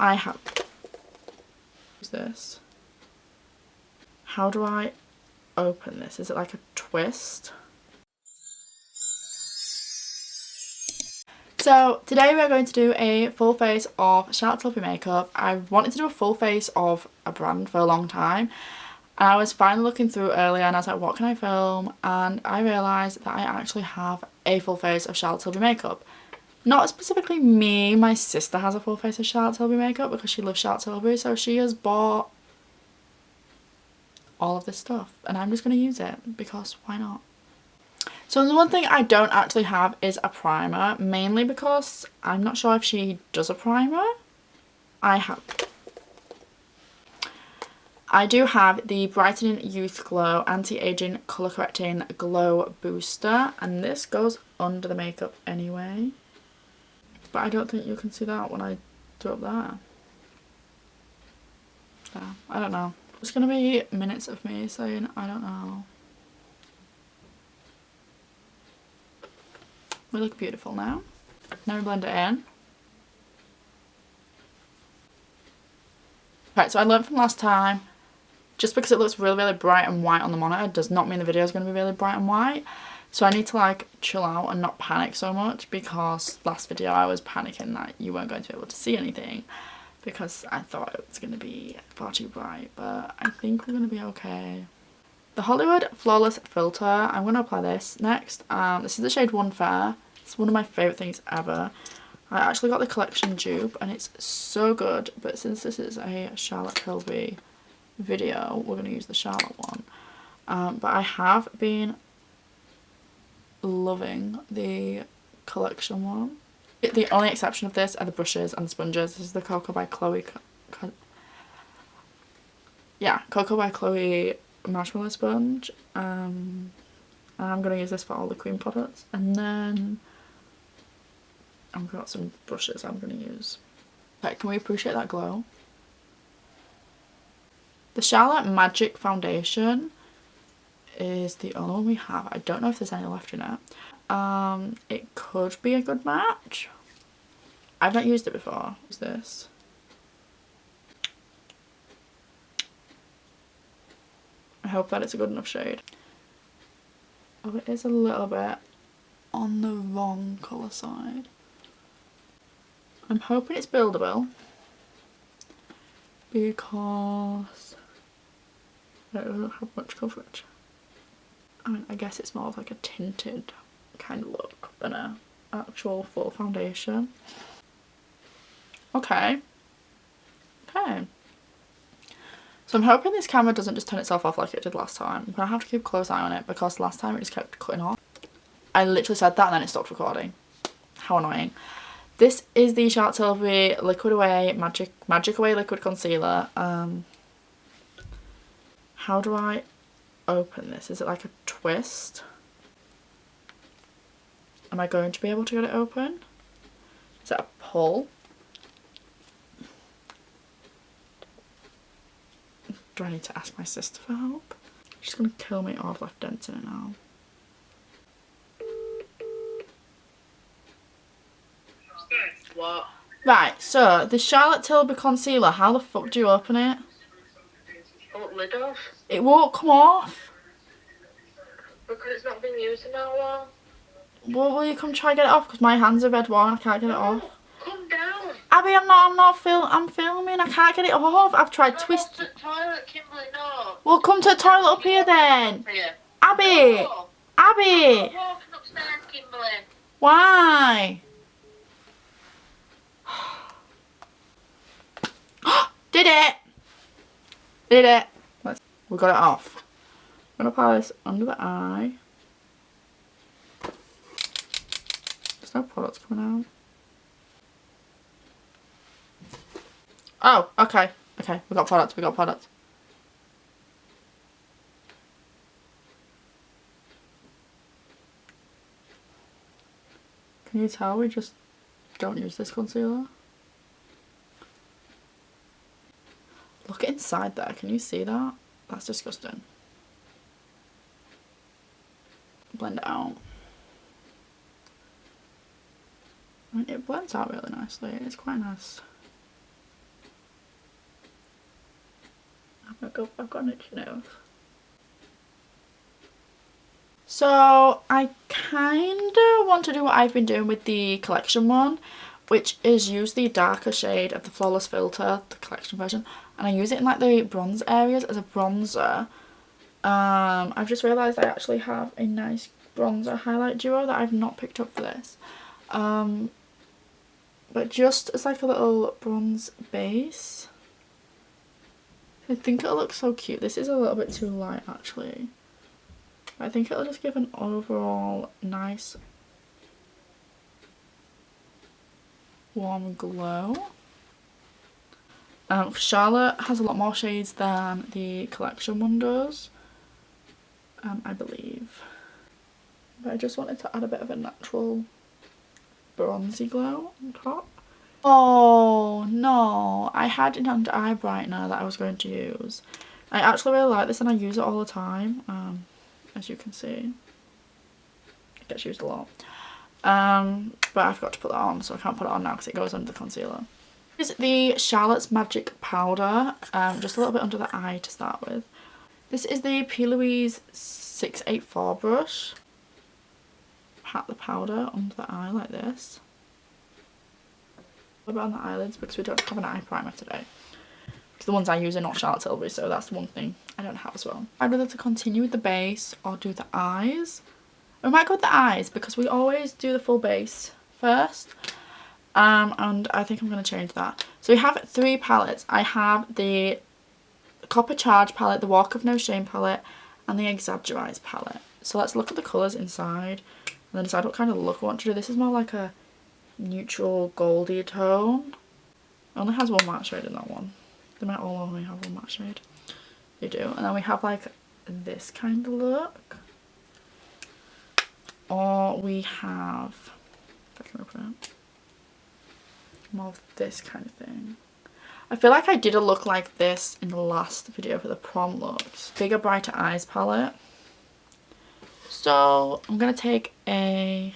I have... What's this? How do I open this? Is it like a twist? So today we are going to do a full face of Charlotte Tilbury makeup. I've wanted to do a full face of a brand for a long time. And I was finally looking through earlier and I was like, what can I film? And I realised that I actually have a full face of Charlotte Tilbury makeup. Not specifically me, my sister has a full face of Charlotte Tilbury makeup because she loves Charlotte Tilbury, so she has bought all of this stuff and I'm just going to use it because why not? So the one thing I don't actually have is a primer, mainly because I'm not sure if she does a primer. I do have the Brightening Youth Glow Anti-Aging Colour Correcting Glow Booster, and this goes under the makeup anyway. But I don't think you can see that when I do it there. Yeah, I don't know. It's going to be minutes of me saying I don't know. We look beautiful now. Now we blend it in. Right, so I learned from last time, just because it looks really, really bright and white on the monitor does not mean the video is going to be really bright and white. So I need to like chill out and not panic so much, because last video I was panicking that you weren't going to be able to see anything because I thought it was going to be far too bright, but I think we're going to be okay. The Hollywood Flawless Filter, I'm going to apply this next. This is the shade One Fair. It's one of my favourite things ever. I actually got the collection dupe and it's so good, but since this is a Charlotte Tilbury video, we're going to use the Charlotte one. But I have been loving the collection one. The only exception of this are the brushes and the sponges. This is the Cocoa by Chloe. Cocoa by Chloe marshmallow sponge. And I'm going to use this for all the cream products. And then I've got some brushes I'm going to use. Okay, can we appreciate that glow? The Charlotte Magic Foundation is the only one we have. I don't know if there's any left in it. It could be a good match. I've not used it before. What's this? I hope that it's a good enough shade. Oh, it is a little bit on the wrong colour side. I'm hoping it's buildable because it doesn't have much coverage. I mean, I guess it's more of like a tinted kind of look than an actual full foundation. Okay. Okay. So I'm hoping this camera doesn't just turn itself off like it did last time. I'm going to have to keep a close eye on it because last time it just kept cutting off. I literally said that and then it stopped recording. How annoying. This is the Charlotte Tilbury Liquid Away Magic Away Liquid Concealer. How do I open this? Is it like a twist? Am I going to be able to get it open? Is it a pull? Do I need to ask my sister for help? She's gonna kill me. Oh, I've left dents in it now. What? Right, so the Charlotte Tilbury concealer, how the fuck do you open it? What, lid off? It won't come off. Because it's not been used in that long. Well, will you come try and get it off? Because my hands are red warm, I can't get it off. Come down. Abby, I'm filming, I can't get it off. I've tried twisting. Go to the toilet, Kimberly, no. Well, come to the toilet up here then. Here. Abby! No. Abby! I'm walking upstairs, Kimberly. Why? Did it! Did it! We got it off. I'm gonna apply this under the eye. There's no products coming out. Oh, okay. Okay, we got products, we got products. Can you tell we just don't use this concealer? Look inside there, can you see that? That's disgusting. Blend it out. I mean, it blends out really nicely, it's quite nice. I've got an itchy nose. So I kind of want to do what I've been doing with the collection one, which is use the darker shade of the Flawless Filter, the collection version, and I use it in like the bronze areas as a bronzer. I've just realised I actually have a nice bronzer highlight duo that I've not picked up for this. But just as like a little bronze base. I think it'll look so cute. This is a little bit too light actually. I think it'll just give an overall nice warm glow. Charlotte has a lot more shades than the collection one does, I believe. But I just wanted to add a bit of a natural bronzy glow on top. Oh no, I had an under eye brightener that I was going to use. I actually really like this and I use it all the time. As you can see, it gets used a lot. But I forgot to put that on, so I can't put it on now because it goes under the concealer. This is the Charlotte's Magic Powder, just a little bit under the eye to start with. This is the Kiberleyjadee 684 brush. Pat the powder under the eye like this. A bit on the eyelids because we don't have an eye primer today. Because the ones I use are not Charlotte Tilbury, so that's the one thing I don't have as well. I'd rather to continue with the base or do the eyes. We might go with the eyes because we always do the full base first. And I think I'm going to change that. So we have 3 palettes. I have the Copper Charge palette, the Walk of No Shame palette, and the Exaggereyes palette. So let's look at the colours inside and then decide what kind of look I want to do. This is more like a neutral goldy tone. It only has one matte shade in that one. They might all only have one matte shade. They do. And then we have like this kind of look. Or we have, if I can open it, more of this kind of thing. I feel like I did a look like this in the last video for the prom looks. Bigger Brighter Eyes palette. So I'm going to take a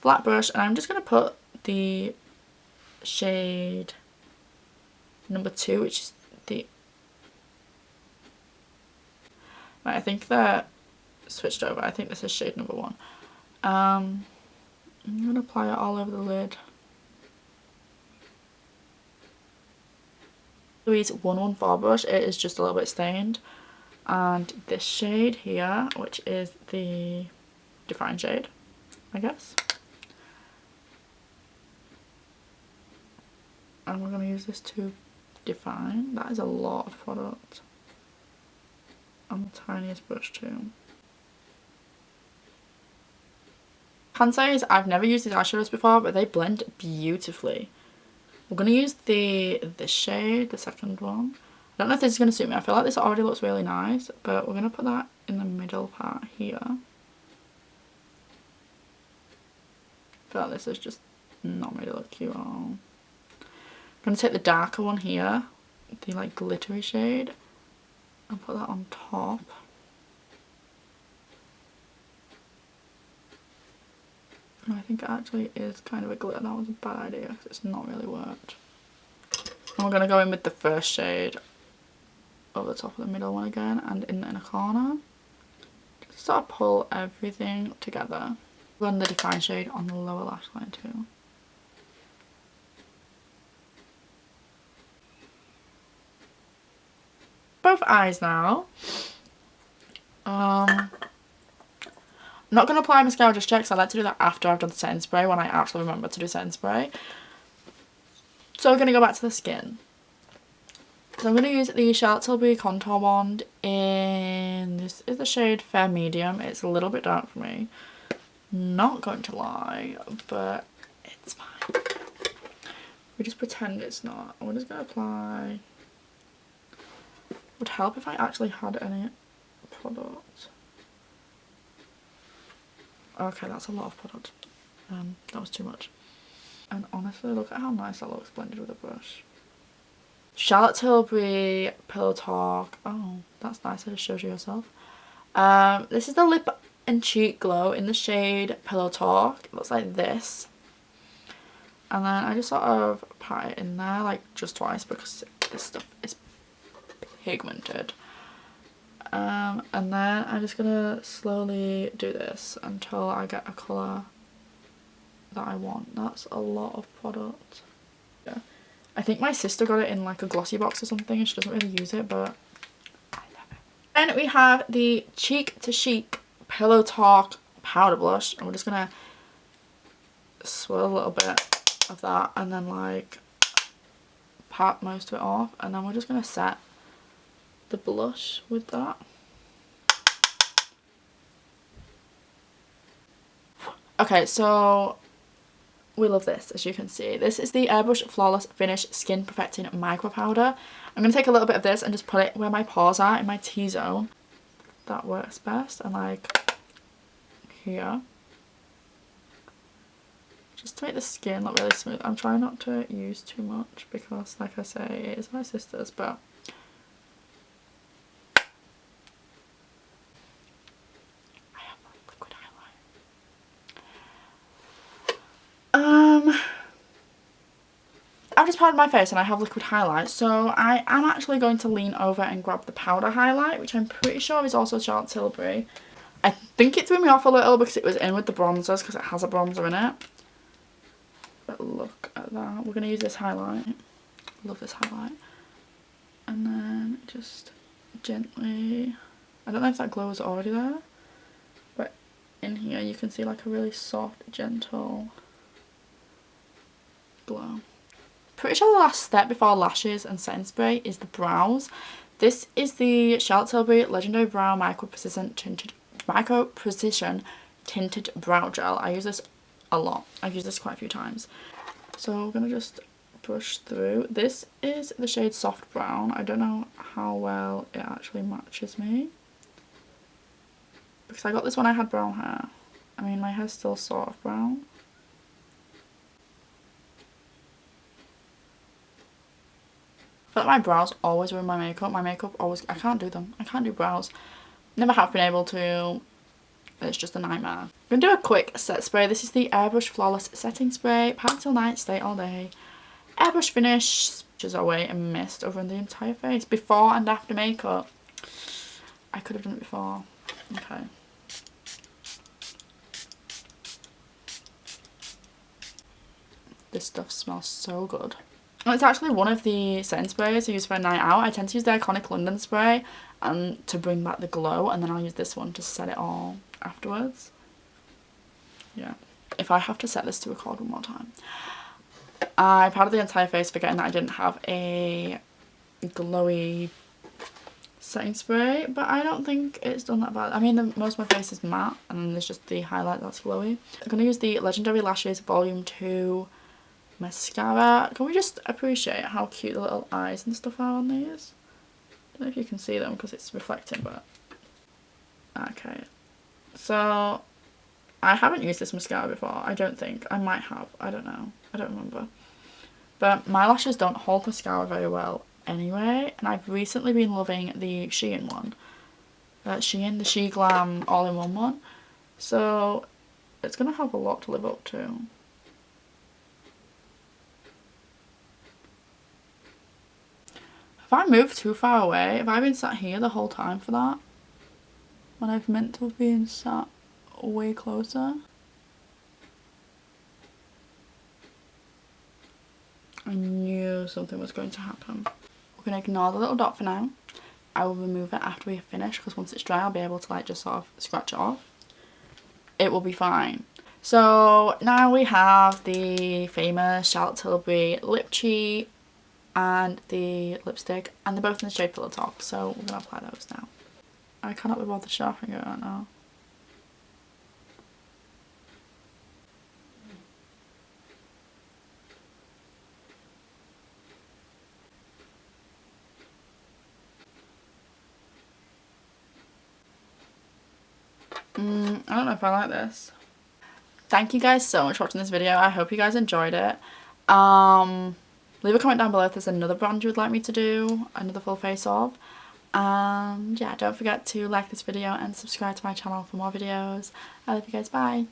flat brush and I'm just going to put the shade number 2, which is the... Right, I think that switched over. I think this is shade number 1. I'm going to apply it all over the lid. Louise 114 brush, it is just a little bit stained. And this shade here, which is the Define shade, I guess. And we're going to use this to define. That is a lot of product. And the tiniest brush too. Can say is I've never used these eyeshadows before, but they blend beautifully. We're going to use this shade, the second one. I don't know if this is going to suit me. I feel like this already looks really nice, but we're going to put that in the middle part here. I feel like this is just not made it look cute at all. I'm going to take the darker one here, the like glittery shade, and put that on top. And I think it actually is kind of a glitter. That was a bad idea because it's not really worked. And we're going to go in with the first shade over the top of the middle one again and in the inner corner. Just sort of pull everything together. Run the Define shade on the lower lash line too. Both eyes now. I'm not going to apply mascara just yet because I like to do that after I've done the setting spray, when I actually remember to do setting spray. So we're going to go back to the skin. So I'm going to use the Charlotte Tilbury Contour Wand in, this is the shade Fair Medium. It's a little bit dark for me, not going to lie, but it's fine. We just pretend it's not. I'm just going to apply. Would help if I actually had any product. Okay, that's a lot of product. That was too much. And honestly, look at how nice that looks blended with a brush. Charlotte Tilbury Pillow Talk. Oh, that's nice. I just showed you yourself. This is the Lip and Cheek Glow in the shade Pillow Talk. It looks like this. And then I just sort of pat it in there like just twice because this stuff is pigmented. And then I'm just gonna slowly do this until I get a colour that I want. That's a lot of product. Yeah, I think my sister got it in like a glossy box or something and she doesn't really use it, but I love it. And we have the Cheek to Chic Pillow Talk powder blush, and we're just gonna swirl a little bit of that and then like pat most of it off, and then we're just gonna set the blush with that. Okay, so we love this, as you can see. This is the Airbrush Flawless Finish Skin Perfecting Micro Powder. I'm going to take a little bit of this and just put it where my pores are, in my T-zone. That works best. And like here. Just to make the skin look really smooth. I'm trying not to use too much because, like I say, it is my sister's, but I have liquid highlight. I've just powdered my face and I have liquid highlight, so I am actually going to lean over and grab the powder highlight, which I'm pretty sure is also Charlotte Tilbury. I think it threw me off a little because it was in with the bronzers, because it has a bronzer in it. But look at that. We're going to use this highlight. Love this highlight. And then just gently, I don't know if that glow is already there, but in here you can see like a really soft, gentle glow. Pretty sure the last step before lashes and setting spray is the brows. This is the Charlotte Tilbury Legendary Brow Micro Precision Tinted Brow Gel. I use this a lot. I've used this quite a few times. So we're going to just brush through. This is the shade Soft Brown. I don't know how well it actually matches me, because I got this when I had brown hair. I mean, my hair's still sort of brown. I feel like my brows always ruin my makeup. My makeup always, I can't do them. I can't do brows. Never have been able to. It's just a nightmare. I'm going to do a quick set spray. This is the Airbrush Flawless Setting Spray. Pat till night, stay all day. Airbrush finish, just away and mist over the entire face. Before and after makeup. I could have done it before. Okay. This stuff smells so good. And it's actually one of the setting sprays I use for a night out. I tend to use the iconic London spray and to bring back the glow, and then I'll use this one to set it all afterwards. Yeah. If I have to set this to record one more time. I powdered the entire face, forgetting that I didn't have a glowy setting spray, but I don't think it's done that bad. I mean, most of my face is matte, and then there's just the highlight that's glowy. I'm going to use the Legendary Lashes Volume 2 mascara. Can we just appreciate how cute the little eyes and stuff are on these? I don't know if you can see them because it's reflecting, but okay. So I haven't used this mascara before, I don't think. I might have, I don't know, I don't remember. But my lashes don't hold mascara very well anyway, and I've recently been loving the Shein one. Shein, the She Glam all-in-one one. So it's going to have a lot to live up to. Have I moved too far away? Have I been sat here the whole time for that? When I've meant to have been sat way closer? I knew something was going to happen. We're going to ignore the little dot for now. I will remove it after we finish, because once it's dry I'll be able to like just sort of scratch it off. It will be fine. So now we have the famous Charlotte Tilbury lip cheat and the lipstick, and they're both in the shade Pillow Talk, so we're going to apply those now. I cannot be bothered sharpening it right now. I don't know if I like this. Thank you guys so much for watching this video. I hope you guys enjoyed it. Leave a comment down below if there's another brand you would like me to do another full face of. And yeah, don't forget to like this video and subscribe to my channel for more videos. I love you guys. Bye.